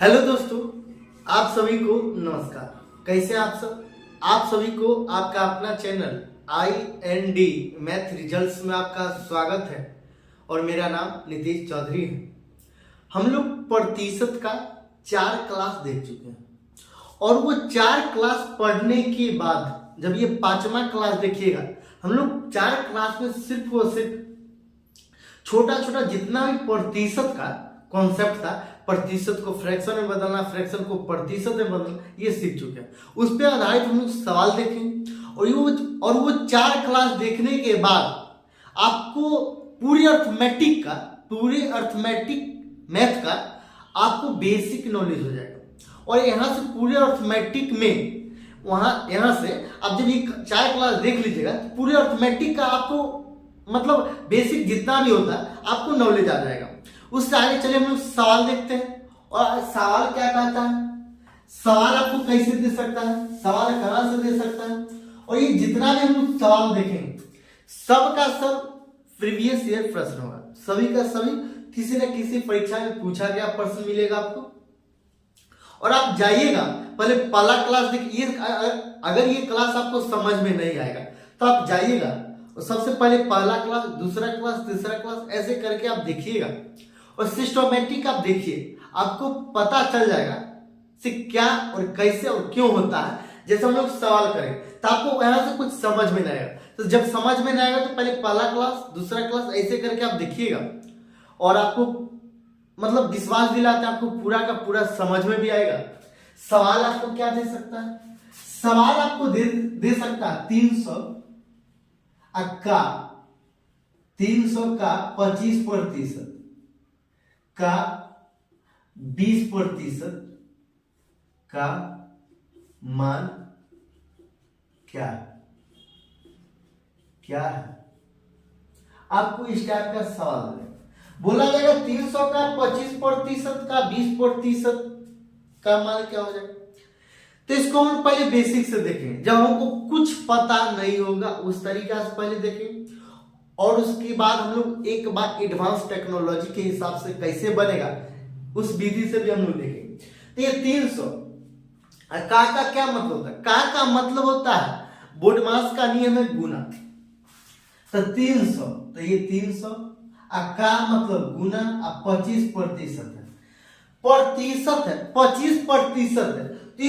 Hello दोस्तों, आप सभी को नमस्कार। कैसे आप सब? आप सभी को आपका अपना चैनल IND मैथ रिजल्ट्स में आपका स्वागत है और मेरा नाम नीतीश चौधरी है। हम लोग प्रतिशत का 4 क्लास देख चुके हैं और वो 4 क्लास पढ़ने के बाद जब ये 5वां क्लास देखिएगा, हम लोग 4 क्लास में सिर्फ और सिर्फ छोटा छोटा जितना भी प्रतिशत का कॉन्सेप्ट था, प्रतिशत को फ्रैक्शन में बदलना, फ्रैक्शन को प्रतिशत में बदलना, ये सीख चुके हैं। उस पर आधारित हम लोग सवाल देखेंगे और वो 4 क्लास देखने के बाद आपको पूरे अर्थमेटिक मैथ का आपको बेसिक नॉलेज हो जाएगा। और यहाँ से पूरे अर्थमेटिक में यहाँ से आप जब ये 4 क्लास देख लीजिएगा तो पूरे अर्थमेटिक का आपको मतलब बेसिक जितना भी होता है आपको नॉलेज आ जाएगा। उससे आगे चले हम लोग सवाल देखते हैं। और सवाल क्या कहता है, सवाल आपको कैसे दे सकता है, सवाल कहां से दे सकता है। और ये जितना भी हम लोग सवाल देखेंगे सब का सब प्रीवियस ईयर प्रश्न होगा, सभी का सभी किसी न किसी परीक्षा में पूछा गया प्रश्न मिलेगा आपको। और आप जाइएगा पहले पहला क्लास देखिए। अगर ये क्लास आपको समझ में नहीं आएगा तो आप जाइएगा और सबसे पहले पहला क्लास, दूसरा क्लास, तीसरा क्लास ऐसे करके आप देखिएगा और सिस्टमैटिक आप देखिए, आपको पता चल जाएगा कि क्या और कैसे और क्यों होता है। जैसे हम लोग सवाल करें तो आपको यहां से कुछ समझ में नहीं आएगा, तो जब समझ में नहीं आएगा तो पहले पहला क्लास, दूसरा क्लास ऐसे करके आप देखिएगा और आपको मतलब विश्वास दिलाते हैं आपको पूरा का पूरा समझ में भी आएगा। सवाल आपको क्या दे सकता है, सवाल आपको दे सकता है 300 का 25% का 20% का मान क्या है। आपको इस टाइप का सवाल है, बोला जाएगा 300 का 25% का 20% का मान क्या हो जाएगा। तो इसको हम पहले बेसिक से देखें, जब हमको कुछ पता नहीं होगा उस तरीका से पहले देखें और उसके बाद हम लोग एक बार एडवांस टेक्नोलॉजी के हिसाब से कैसे बनेगा उस विधि से भी हम लोग देखेंगे। तो ये 300 का क्या मतलब होता है, का मतलब होता है बोडमास का नियम है गुना। तो 300, तो ये 300 का मतलब गुना 25% है, प्रतिशत है 25% है। तो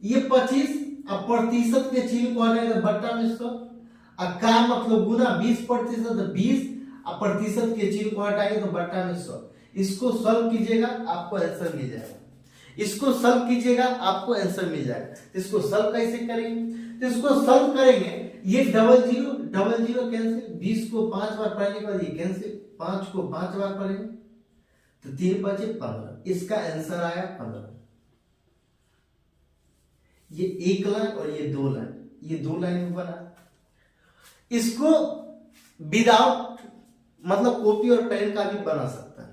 ये 25 और प्रतिशत के चिन्ह को हटाएंगे बट्टा में 100, का मतलब गुना 20%, 20 और प्रतिशत के चिन्ह को हटाएंगे तो बट्टा में 100। इसको सॉल्व कीजिएगा आपको आंसर मिल जाएगा, इसको सॉल्व कीजिएगा आपको आंसर मिल जाएगा। इसको सॉल्व कैसे करेंगे, तो इसको सॉल्व करेंगे, ये डबल जीरो कैंसिल, 20 को 5 बार पढ़ने के बाद ये कैंसिल, 5 को 5 बार पढ़ेंगे तो 3 बचे 15। इसका आंसर आया 15। ये एक लाइन और ये 2 लाइन, ये 2 लाइन में बना। इसको विदाउट मतलब कॉपी और पेन का भी बना सकता है,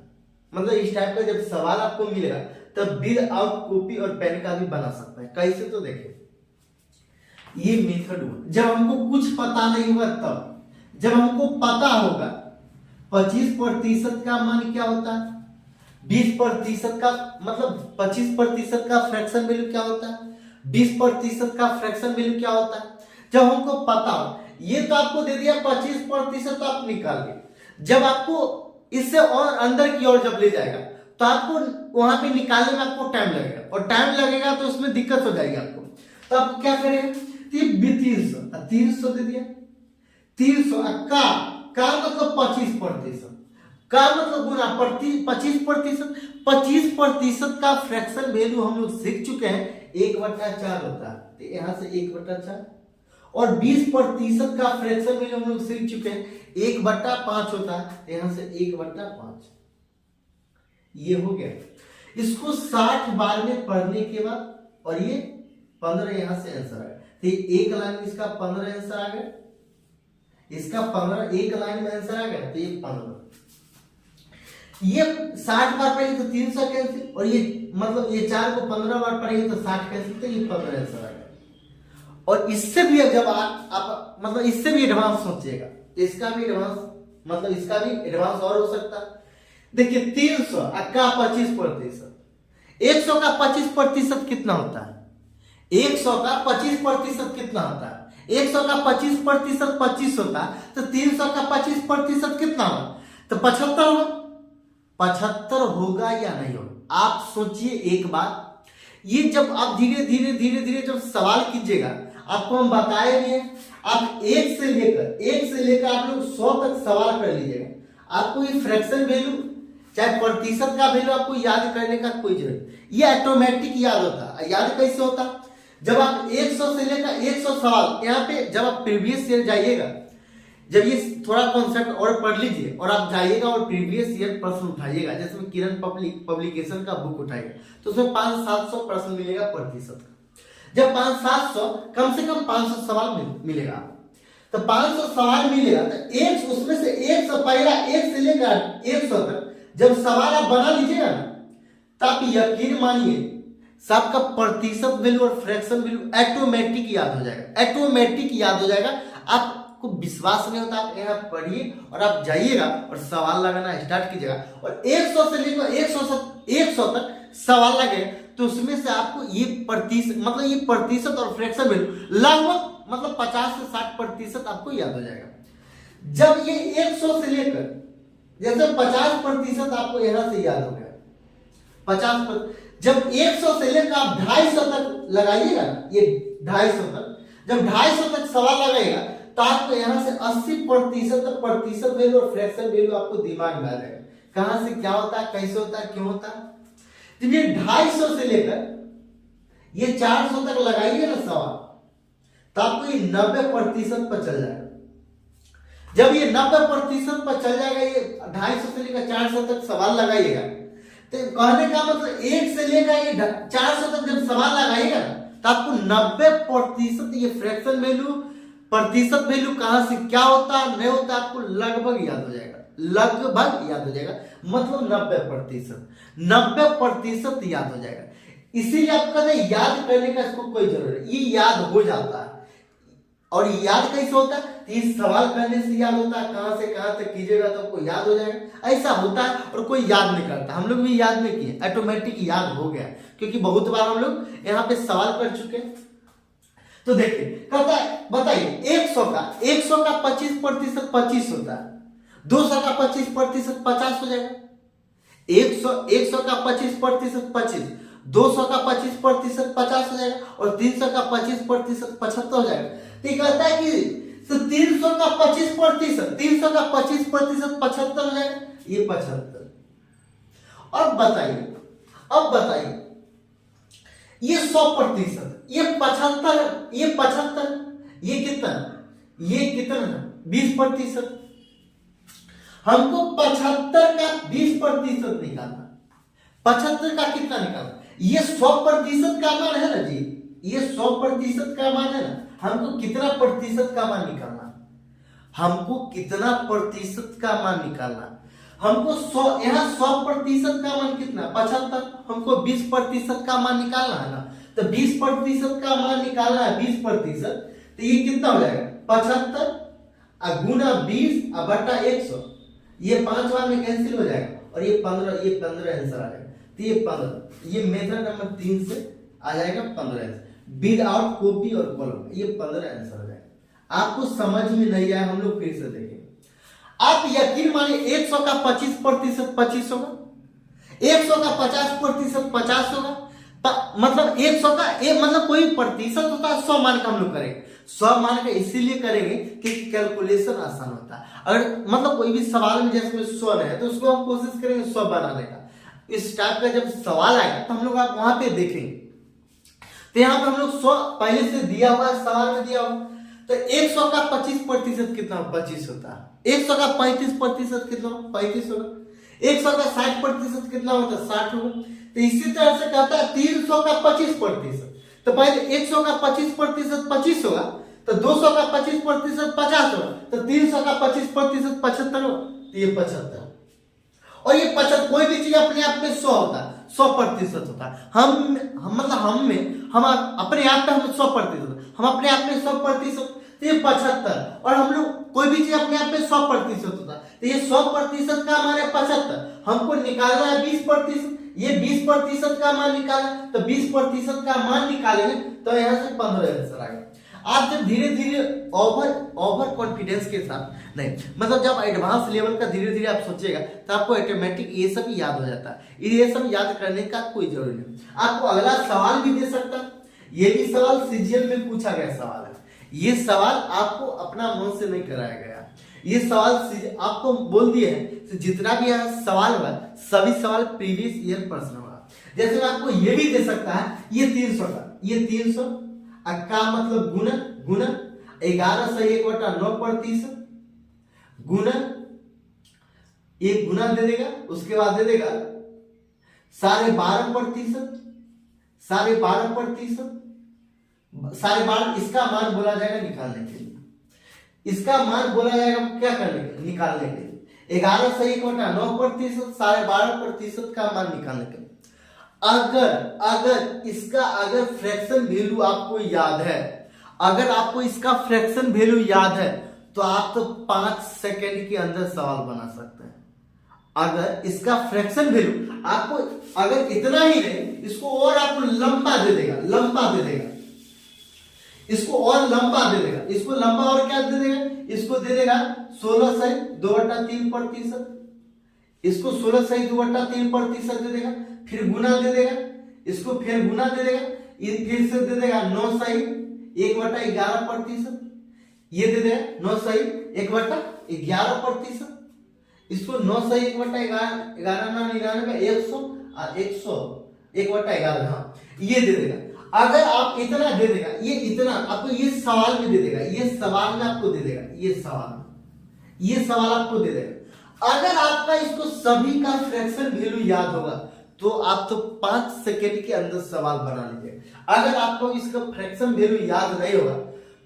मतलब इस टाइप का जब सवाल आपको मिलेगा तब विदाउट कॉपी और पेन का भी बना सकता है। कैसे, तो देखिए ये मेथड हुआ जब हमको कुछ पता नहीं होगा तब। जब हमको पता होगा 25% का मान क्या होता है, 20% का मतलब 25% का फ्रैक्शन वैल्यू क्या होता है, 20% का फ्रैक्शन वैल्यू क्या होता है, जब हमको पता हो। ये तो आपको दे दिया 25% आप निकालिए। जब आपको इससे और अंदर की ओर जब ले जाएगा तो आपको वहां पे निकालने में आपको टाइम लगेगा और टाइम लगेगा तो उसमें दिक्कत हो जाएगी आपको। तो आप क्या करेंगे, 300 दे दिया, 300 का मतलब 25%, का मतलब गुना 25% का फ्रैक्शन वैल्यू हम लोग सीख चुके हैं 1/4 होता है, तो यहां से 1/4। और 20% का फ्रैक्शन वैल्यू हम लोग सीख चुके हैं 1/5 होता है, तो यहां से 1/5। ये हो गया। इसको 60 बार में पढ़ने के बाद और ये 15 यहां से आंसर आ गया। तो एक लाइन में इसका 15 आंसर आ गया, इसका 15 एक लाइन में आंसर आ गया, तो ये 15। ये 60 बार पढ़ेंगे तो 300 कैंसिल, और ये मतलब ये 4 को 15 बार पढ़ेंगे तो 60 कैंसिल, तो ये 15 आंसर आ गया। और इससे भी जब आप मतलब इससे भी एडवांस सोचिएगा, इसका भी एडवांस मतलब इसका भी एडवांस और हो सकता है। देखिए 300 का 25%, 100 का 25% कितना होता है? 100 का 25% कितना होता है? 100 का 25% 25 होता है, तो 300 का 25% कितना होगा? तो 75 होगा। 75 होगा या नहीं होगा? आप सोचिए एक बार। ये जब आप धीरे धीरे धीरे धीरे जब सवाल कीजिएगा, आपको हम बताए भी हैं, आप एक से लेकर आप लोग 100 तक सवाल कर लीजिएगा। आपको ये फ्रैक्शन वैल्यू चाहे प्रतिशत का वैल्यू आपको याद करने का कोई जरूरत, ये ऑटोमेटिक याद होता है। याद कैसे होता? जब आप 100 से लेकर 100 सवाल, यहाँ पे जब आप प्रीवियस ईयर जाइएगा, जब ये थोड़ा कॉन्सेप्ट और पढ़ लीजिए और आप जाइएगा और प्रीवियस ईयर प्रश्न उठाइएगा, जैसे में किरण पब्लिकेशन का बुक उठाइएगा, तो उसमें 500-700 प्रश्न मिलेगा प्रतिशत का। जब 500-700 कम से कम 500 सवाल मिलेगा, तो 500 सवाल मिलेगा, तो एक उसमें से 100 पहला 1 से लेकर 100 तक जब सवाल आप बना लीजिएगा ना, तो आप यकीन मानिए सबका प्रतिशत वैल्यू और फ्रैक्शन वैल्यू ऑटोमेटिक याद हो जाएगा, ऑटोमेटिक याद हो जाएगा। आपको विश्वास नहीं होता, आप यहाँ पढ़िए और आप जाइएगा और सवाल लगाना स्टार्ट कीजिएगा, और 100 से लेकर 100 तक सवाल लगे, तो उसमें से आपको ये प्रतिशत और फ्रैक्शन वैल्यू लगभग 50 से 60% आपको याद हो जाएगा। जब ये 100 से लेकर जैसे 50% आपको यहाँ से याद हो गया, 50%। जब 100 से लेकर आप 250 तक लगाइएगा, ये 250 तक, जब 250 तक सवाल लगाइएगा, तो आपको यहाँ से 80% तक प्रतिशत वैल्यू और फ्रैक्शन वैल्यू आपको दिमाग में आ जाएगा, कहां से क्या होता है, कैसे होता है, क्यों होता है। जब ये 250 से लेकर ये 400 तक लगाइए ना सवाल, तो आपको ये 90% पर चल जाएगा। जब ये 90% पर चल जाएगा, ये 250 से लेकर 400 तक सवाल लगाइएगा, तो कहने का मतलब 1 से लेकर ये 400 तक जब सवाल लगाइएगा, तो आपको 90% ये फ्रैक्शन वैल्यू, प्रतिशत वैल्यू कहां से क्या होता है, नहीं होता, आपको लगभग याद हो जाएगा, लगभग याद हो जाएगा, मतलब 90% याद हो जाएगा। इसीलिए आपका याद करने का इसको कोई जरूरत नहीं, ये याद हो जाता है। और याद कैसे होता है? इस सवाल करने से याद होता है, कहां से कहां तक कीजिएगा तो आपको याद हो जाएगा। ऐसा होता है, और कोई याद नहीं करता। हम लोग भी याद नहीं किए, ऑटोमेटिक याद हो गया, क्योंकि बहुत बार हम लोग यहाँ पे सवाल कर चुके। तो देखिए कहता है, बताइए 100 का 25% 25 होता है, 200 का 25% 50 हो जाएगा। 100 का 25% 25, 200 का 25% 50 हो जाएगा, और 300 का 25% 75 हो जाएगा। तो कहता है कि 300 का 25% 75 हो जाएगा, ये 75। अब बताइए ये 100%, ये 75, ये कितना 20%। हमको 75 का 20% निकालना, 75 का कितना निकालना, ये 100% का मान है ना जी, ये 100% का मान है ना, हमको कितना प्रतिशत का मान निकालना, हमको कितना प्रतिशत का मान निकालना, हमको 100, यहाँ 100% का मान कितना 75, हमको 20% का मान निकालना है ना, तो 20% का मान निकालना है 20%, तो ये कितना हो जाएगा 75 गुना 20 बटा 100, ये 5 बार में कैंसिल हो जाएगा, और ये 15 आंसर आ जाएगा। तो ये 15, ये मेथड नंबर 3 से आ जाएगा 15 आंसर, विदाउट कॉपी और कॉलम, ये 15 आंसर हो जाएगा। आपको समझ में नहीं आया, हम लोग फिर से देखेंगे। आप यकीन मानिए 100 का 25% 25 होगा, 100 का 50% 50 होगा, मतलब 100 का मतलब कोई प्रतिशत होता है 100 मान का हम लोग करेंगे, 100 मान का इसीलिए करेंगे कि कैलकुलेशन आसान होता है। अगर मतलब कोई भी सवाल में जैसे 100 है, तो उसको हम कोशिश करेंगे 100 बनाने का। इस टाइप का जब सवाल आएगा तो हम लोग आप वहां पे देखेंगे, तो यहाँ पे हम लोग 100 पहले से दिया हुआ है, सवाल में दिया हुआ। तो 100 का 25% कितना 25 होता है, 100 का 35% कितना 35 होगा, 100 का 60% कितना होता है 60 होगा। तो इसी तरह से कहता है 300 का 25%, तो पहले 100 का 25% 25 होगा, तो 200 का 25% 50 होगा, तो 300 का 25% 75 होगा, तो ये 75। और ये 75 कोई भी चीज अपने आप में 100 होता है, 100% होता है। हम अपने आप पे हम 100%, हम अपने आप में 100%, तो ये 75। और हम लोग कोई भी चीज अपने आप में 100% होता है, तो ये 100% का मान है 75, हमको निकालना है 20%, ये 20% का मान निकाला, तो 20% का मान निकालेंगे तो यहाँ से 15 आंसर आएगा। आप जब धीरे धीरे ओवर कॉन्फिडेंस के साथ नहीं, मतलब जब एडवांस लेवल का धीरे धीरे आप सोचिएगा तो आपको ऑटोमेटिक ये सब याद हो जाता है। ये सब याद करने का कोई जरूरी नहीं। आपको अगला सवाल भी दे सकता है, ये भी सवाल सीजीएल में पूछा गया सवाल है। ये सवाल आपको अपना मन से नहीं कराया गया, ये सवाल आपको बोल दिए हैं जितना भी यहाँ सवाल होगा सभी सवाल प्रीवियस ईयर प्रश्न होगा। जैसे आपको ये भी दे सकता है, ये 300 का, ये 300 का मतलब गुना 11 सही 1/9% गुना एक गुना दे देगा, उसके बाद दे देगा 12.5%, 12.5 इसका मान बोला जाएगा निकालने के लिए, इसका मान बोला जाएगा क्या करने के लिए, निकालने के लिए 11 सही 1/9%, 12.5% का मान निकालने के लिए। अगर इसका अगर फ्रैक्शन वैल्यू आपको याद है, अगर आपको इसका फ्रैक्शन वैल्यू याद है तो आप तो 5 सेकंड के अंदर सवाल बना सकते हैं। अगर इसका फ्रैक्शन वैल्यू आपको अगर इतना ही नहीं, इसको और आपको लंबा दे देगा, इसको और लंबा दे देगा, इसको लंबा और क्या दे देगा, इसको दे देगा 16 सही 2/3%, इसको 16 सही 2/3% दे देगा, फिर गुना दे देगा, इसको फिर गुना दे देगा, ये फिर से दे देगा 9 सही 1/11%, ये दे देगा 9 सही 1/11%, इसको 9 सही 1/11 100 और 100 1/11, हाँ ये दे देगा। अगर आप इतना दे देगा, ये इतना आपको ये सवाल में दे देगा, ये सवाल में आपको दे देगा, ये सवाल आपको दे देगा। अगर आपका इसको सभी का फ्रैक्शन वैल्यू याद होगा तो आप तो 5 सेकंड के अंदर सवाल बना लीजिए। अगर आपको इसका फ्रैक्शन वैल्यू याद नहीं होगा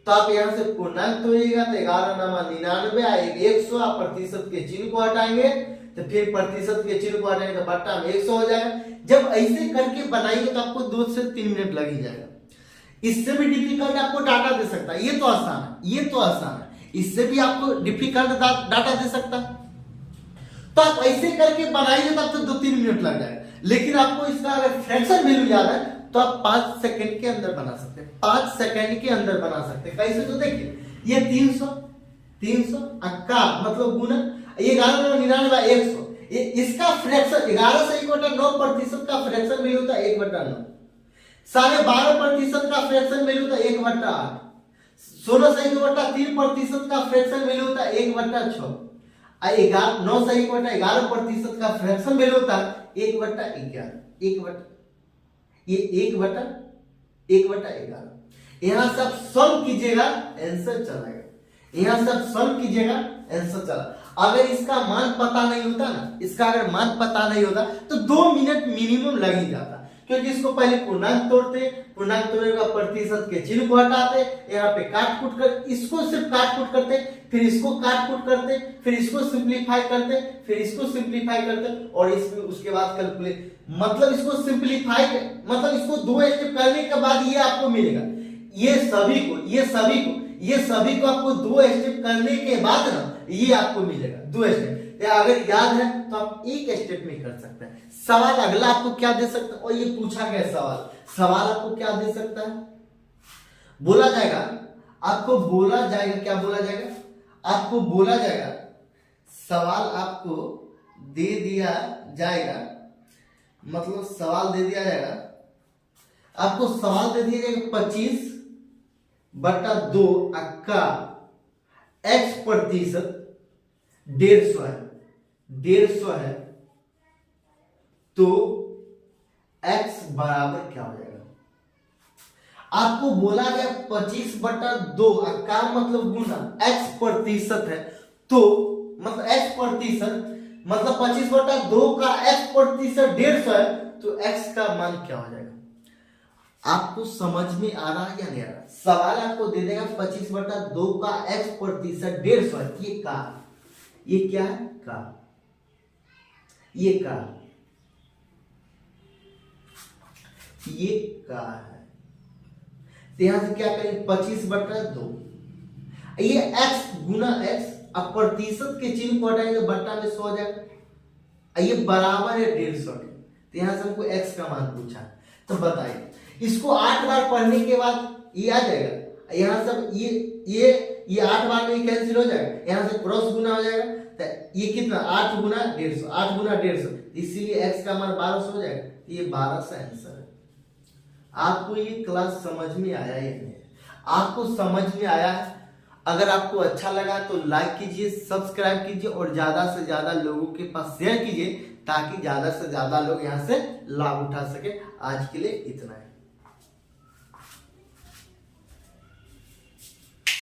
तो आप यहां से पूर्णांक तोड़िएगा तो 11×99 100, प्रतिशत के चिन्ह को हटाएंगे तो फिर प्रतिशत के चिन्ह को हटाएंगे तो बट्टा में 100 हो जाएगा। जब ऐसे करके बनाएंगे तो आपको 2 से 3 मिनट लग ही जाएगा। इससे भी डिफिकल्ट आपको डाटा दे सकता है, ये तो आसान है, इससे भी आपको डिफिकल्ट डाटा दे सकता है। तो आप ऐसे करके बनाइए तो आपको 2-3 मिनट लग जाएगा। लेकिन आपको इसका अगर फ्रैक्शन वैल्यू याद है तो आप 5 सेकंड के अंदर बना सकते हैं, 5 सेकंड के अंदर बना सकते हैं। कैसे, तो देखिए ये 300 का मतलब गुना 11×99 100, इसका फ्रैक्शन 11 से 1/9% का फ्रैक्शन वैल्यू होता है 1/9, 12.5% का फ्रैक्शन वैल्यू होता है 1/8, 16 से 1/3% का फ्रैक्शन वैल्यू होता है 1/6, 9 से 1/11% का फ्रैक्शन वैल्यू होता है 1/11, ये 1/11। यहां से आप सॉल्व कीजिएगा आंसर चलाएगा, यहां से आप सॉल्व कीजिएगा आंसर चला। अगर इसका मान पता नहीं होता ना, इसका अगर मान पता नहीं होता तो 2 मिनट मिनिमम लग ही जाता, क्योंकि इसको पहले पूर्णांक तोड़ने का प्रतिशत के चिन्ह को हटाते, यहाँ पे काट कूट कर, इसको सिर्फ काट कूट करते, फिर इसको काट कूट करते, फिर इसको सिंप्लीफाई करते, फिर इसको सिंप्लीफाई करते और इसमें उसके बाद कैलकुलेट, मतलब इसको सिंप्लीफाई मतलब इसको 2 स्टेप करने के बाद ये आपको मिलेगा। ये सभी को आपको 2 स्टेप करने के बाद ना ये आपको मिलेगा 2 स्टेप। अगर याद है तो आप 1 स्टेप में कर सकते हैं। सवाल अगला आपको क्या दे सकता है, और ये पूछा गया सवाल आपको क्या दे सकता है, बोला जाएगा, आपको बोला जाएगा, क्या बोला जाएगा, आपको बोला जाएगा सवाल आपको दे दिया जाएगा, मतलब सवाल दे दिया जाएगा, आपको सवाल दे दिया जाएगा 25/2 का x% 150 है तो x बराबर क्या हो जाएगा। आपको बोला गया 25/2 का मतलब गुना x% है, तो मतलब x% मतलब 25/2 का x% 150 है तो x का मान क्या हो जाएगा। आपको समझ में आ रहा है या नहीं आ रहा। सवाल आपको दे देगा 25/2 का x% 150 है, ये क्या है, ये का है, तो यहां से क्या करेंगे 25/2, ये x गुना x, अब प्रतिशत के चिन्ह को हटाएंगे बट्टा में 100 हो जाएगा, ये बराबर है 150 के, तो यहाँ से हमको x का मान पूछा। तो बताइए इसको 8 बार पढ़ने के बाद ये आ जाएगा, यहाँ सब ये 8 बार में कैंसिल हो जाएगा, यहाँ से क्रॉस गुना हो जाएगा। तो ये कितना 8 गुना 150, 8 गुना 150, इसीलिए x का मान 1200 हो जाएगा। ये 1200 आंसर है। आपको ये क्लास समझ में आया या नहीं? आपको समझ में आया है? अगर आपको अच्छा लगा तो लाइक कीजिए, सब्सक्राइब कीजिए और ज्यादा से ज्यादा लोगों के पास शेयर कीजिए ताकि ज्यादा से ज्यादा लोग यहाँ से लाभ उठा सके। आज के लिए इतना है।